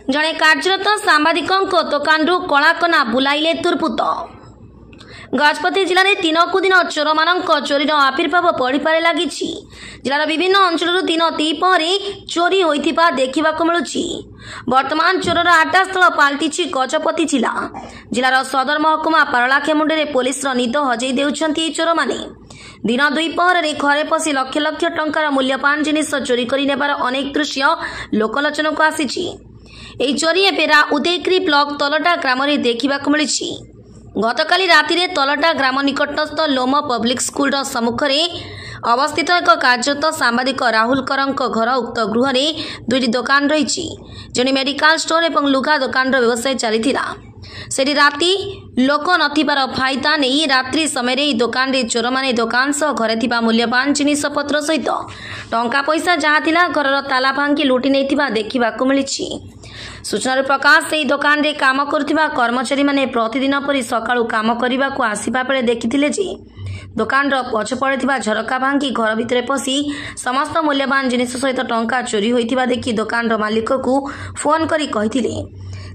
जड़े कार्यरत सांबादिकों दुकान कलाकना बुलाइले दुर्बृत्त। गजपति जिले में दिनकू दिन चोर मान चोरीर आविर्भाव बढ़िबार लगी। जिलार विभिन्न अंचल दिन द्विपहरे चोरी होता देखा मिलूँ। वर्तमान चोरर आटास्थल पलटि गजपति जिला। जिलार सदर महकुमा पारलाखेमुंडे पुलिस निद हजई देउछंती चोर माने। दिन द्विपहर घरे पशि लक्ष लक्ष टंकार मूल्यवान जिनिस चोरी कर नेबार अनेक दृश्य लोकलोचन को आसी। এই চোরি এবেরা উদয়গিরি ব্লক তলটা গ্রামে দেখা মিলি। গতকালি রাতে তলটা গ্রাম নিকটস্থ লোম পব্লিক স্কুলর সম্মুখে অবস্থিত এক কার্যরত সাংবাদিক রাহুল করঙ্ক ঘর উক্ত গৃহরে দুইটি দোকান রয়েছে। জনে মেডিকাল স্টোর এবং লুগা দোকানর ব্যবসায় চালিছিলা। সেটি রাতে লোক নথিবার ফায়দা নেই রাত্রি সময় এই দোকানে চোর মানে দোকান সহ ঘরে থিবা মূল্যবান জিনিসপত্র সহিত টঙ্কা পয়সা যাহা थिला ঘরর তালা ভাঙ্গি লুটি নেইଥିବା ଦେଖିବାକୁ ମିଳିଛି। सूचना प्रकाश से दुकान रे काम करुवा कर्मचारी माने प्रतिदिन परी सकाळु काम करने को आसवा बेले देखिथिले जे दुकान पछपड़े झरका भांगी घर भितर पशि समस्त मूल्यवान जिनिस सहित टंका चोरी होइतिबा देखि दुकान मालिक को फोन करी कहिथिले।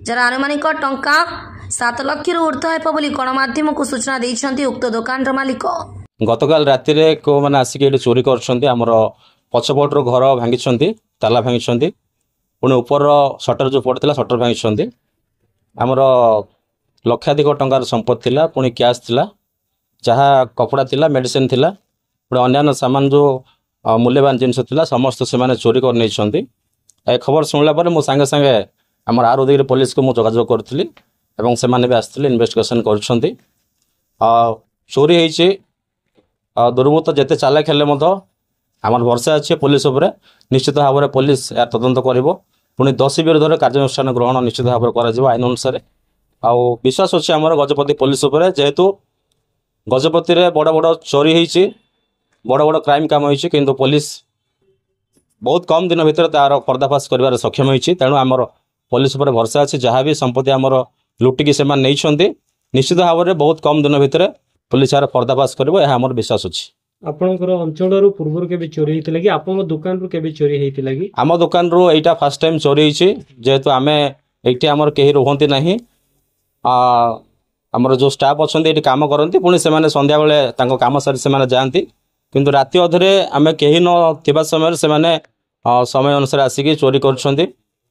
जार अनुमानिक टंका 7 लाख रु ऊर्ध्व हेब बोली गणमाध्यम को सूचना दैछंती उक्त दुकान मालिक। गतकाल राति रे को माने आसिक एठी चोरी करछंती। हमर पछपटर घर भांगिछंती, ताला भांगिछंती, पुणी ऊपर सटर जो पड़ता सटर भांगी। आमर लक्षाधिक टंकार संपत्ति थिला, पुणी कैश थिला, जहाँ कपड़ा थिला, मेडिसिन थिला, पुणी अन्य सामान जो मूल्यवान जिनस थिला समस्त से माने चोरी कर नहीं। ए खबर शुणला पर मु सांगे सांगे आमर आर उदयगिरी पुलिस को मु जोगाजोग करथिली एवं से माने भी आस्थिले इन्वेस्टिगेशन करछंती। चोरी होईछि दुर्बृत्त जेते चालाक हेले मधो आमर भरसा अच्छे पुलिस उपरे निश्चित भाव में पुलिस या तदंत करिवो। पुणी दोषी विरोध कार्यानुष्ठान ग्रहण निश्चित भाव में करा आईन अनुसार। आउ विश्वास अच्छे आमर गजपति पुलिस उपरे जेहेतु गजपति रे बड़ बड़ चोरी होईछि, बड़ बड़ क्राइम काम होईछि, किंतु पुलिस बहुत कम दिन भितर तार पर्दाफाश करिवार सक्षम होईछि। तेणु आमर पुलिस उपरे भरसा अच्छे जहाँ भी संपत्ति आमर लुटिकी से नहीं निश्चित भाव में बहुत कम दिन भितर पुलिस यार पर्दाफाश करिवो यह आमर विश्वास अच्छे। आपनकर अंचल पूर्व के चोरी होता कि आपन दुकान रू के चोरी होता कि आम दुकान रू एटा फर्स्ट टाइम चोरी होईछि। जेहेतु आमे एठी आमर केही रहंती नाही, आमर जो स्टाफ अछंती एठी काम करंती, पुणी से माने संध्या बेले तांको काम सारी से माने जानती, किंतु राति अधरे आमे केही न थिबा समय से माने समय अनुसार आसिकी चोरी करछंती।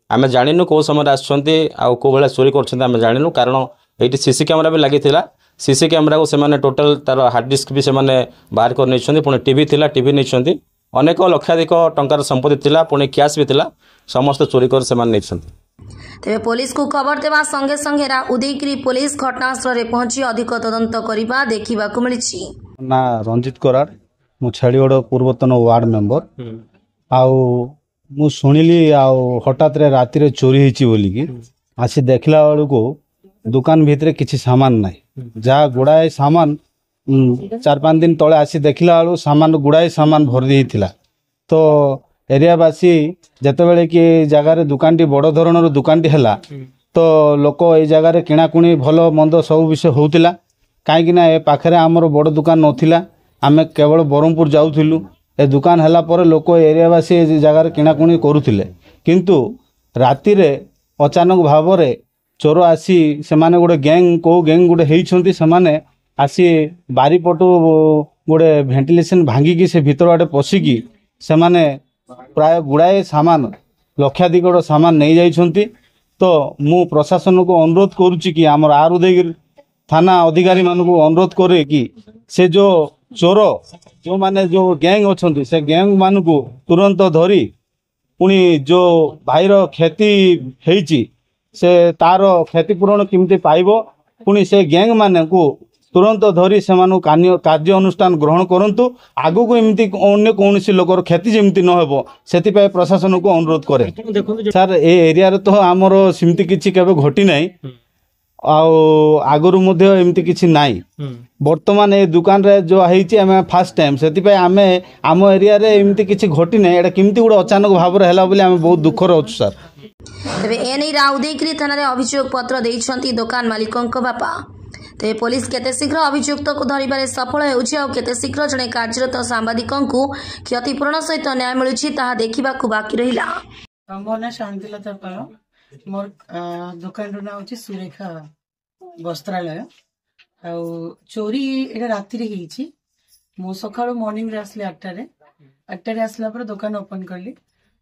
आमे जानिनु को समय आछंती आ को बेला चोरी करछंती आमे जानिनु, कारण एठी सीसी कैमरा भी लागिथिला। सीसी कैमरा को सेमाने टोटल तार हार्ड डिस्क भी सेमाने बाहर कर नहीं। पुणी टीवी थिला, टीवी नहीं, अनेक लक्षाधिक टंकार संपत्ति थिला, पुणी कैश भी थिला, समस्त चोरी कर सेमाने नहीं। तेरे पुलिस को खबर देवा संगे संगे उदयगिरी पुलिस घटनास्थल रे पहुंची अधिक तदंत करिबा देखिबाकु मिलिछि। ना रंजित करार मु छाड़ीगढ़ पूर्वतन वार्ड मेंबर आउ मु सुनिली आउ हठात रे राति रे चोरी हिची बोली की आसी देखला वालू को दुकान भितरे किछि सामान नाही। जहाँ गुड़ाए सामान 4-5 दिन तले आसी देखला बेलू सामान गुड़ाए सामान भरी थिला। तो एरियावासी जिते बड़े कि जगार दुकान बड़ धरणर दुकान है तो लोक ये जगार किणाकुणी भल मंद सब विषय होता कहीं ए पाखे आमर बड़ दुकान नाला। आम केवल ब्रह्मपुर जाऊलु ए दुकान है पर लोक एरियावासी ए जगार किणाकुणी करुले, किंतु राति रे अचानक भाव में चोर आसी से माने गोटे गैंग को गैंग गोटे होती से माने आसी बारीपटू गोटे भेंटिलेसन भांगिकी से भीतर आड़े पशिकी से माने प्राय गुड़ाए सामान लक्षाधिक सामान नहीं जाइछंती। तो मु प्रशासन को अनुरोध करुच्ची कि आमर आर उदयगिरी थाना अधिकारी मान को अनुरोध करे कि से जो चोर जो माने जो गैंग अच्छी से गैंग मान को तुरंत धरी पुणी जो भाईर क्षति होईची से तार क्षतिपूरण किमती पाइबो, पुणी से गैंग माने को तुरंत धरी से कार्य अनुष्ठान ग्रहण करंतु। आगु को एमती अन्य कौन लोकर क्षति जमती न हो से प्रशासन को अनुरोध करे। सर ए एरिया तो आमर सेमती किछि केबे घटी नाही, आगुरु मध्य एमती किछि नाही। वर्तमान ए दुकान रे जो हेछि आमे फर्स्ट टाइम से आमे आम एरिया रे एमती किछि घटी नाही। एटा किमती गुड अचानक भाव रे हैला बोली आमे बहुत दुख रे अछु सर। तेबे एनै उदयगिरी थाना रे अभियोग पत्र दैछंती दुकान मालिकंक बापा। तेज पुलिस केते शीघ्र अभियुक्त को धरिबारे सफल होउछि आ केते शीघ्र जने कार्यरत सांबादिकों को क्षतिपूरण सहित न्याय मिलुछि ताहा देखिबाकू बाकी रहिला। मो ना शांतिलता पाल मोर दुकान रो ना होछि सुरेखा वस्त्रालय आ चोरी एटा राति रे हिछि। मो सकाळ मॉर्निंग रे आसले 8 रे आसला पर दुकान ओपन करली।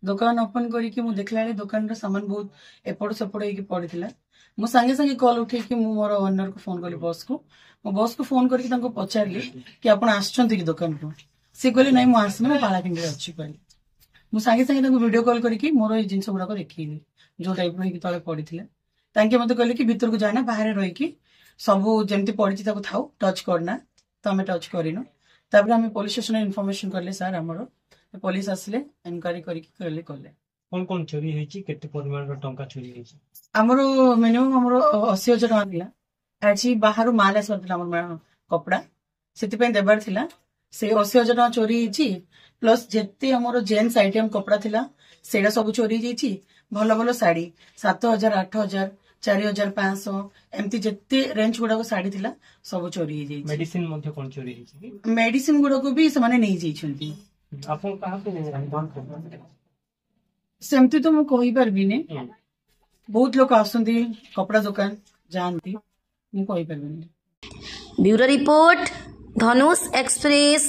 दुकान ओपन करिकि मु देखला रे दुकान रो सामान बहुत एपड़ सेपड़ होइकि पड़िथिला। मु संगे संगे कॉल उठेकि मु मोर ओनर को फोन कली बॉस को फोन करके तांको पचारली कि आपण आछंती कि दुकान को। से कहले नै मु आसने मु पालाकिंग रे अछि कहली। मु संगे संगे तांको वीडियो कॉल करके मोर ए जिंस गुडा को देखिली जो टाइप रो कि तळे पड़िथिला। तांके मते कहले कि भीतर को जाना बाहर रही कि सब जेमती पड़िछि ताको थाउ टच करना तो हमें टच करिनो। तापर हमें पुलिस स्टेशन इन्फॉर्मेशन करले सर हमरो पुलिस आसले इंक्वायरी करके कले कौन चोरी होइछि केते परिमाण रो टंका चोरी होइछि हमरो मिनिमम हमरो 80,000 टका दिला आछि बाहर माल आसला हमर कपड़ा सेति पे देबार थिला से 80,000 टका चोरी हिछि प्लस जेते हमरो जेंट्स आइटम कपड़ा थिला सेडा सब चोरी हिछि। भलो भलो साड़ी 7,000 8,000 4,500 एमती जेते रेंज गुडा को साड़ी थिला सब चोरी हिछि। मेडिसिन मध्ये कोन चोरी हिछि मेडिसिन गुडा को भी समाने नै जइछंती। आपन कहा पे रिटर्न करबो सेमती तो मु कहि परबी ने बहुत लोग आसंती कपड़ा दुकान जानती मु कहि परबी। ब्यूरो रिपोर्ट धनुष एक्सप्रेस।